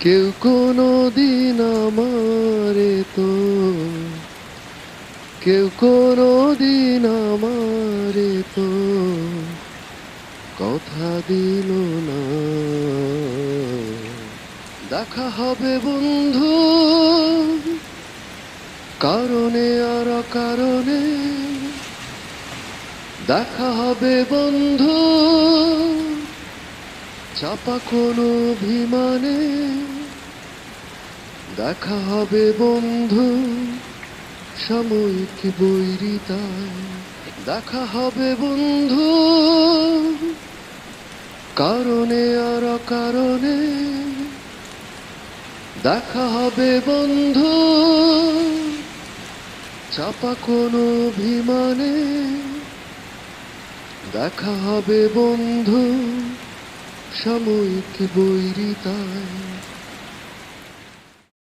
কেউ কোনো দিন আমারে তো, কেউ কোনো দিন আমারে তো কথা দিল না। দেখা হবে বন্ধু কারণে আর কারণে, দেখা হবে বন্ধু চাপা কোনো অভিমানে, দেখা হবে বন্ধু সাময়িক বৈরিতায়, দেখা হবে বন্ধু কারণে আর কারণে, দেখা হবে বন্ধু চাপা কোনো অভিমানে, দেখা হবে বন্ধু সাময়িক বৈরিতায়।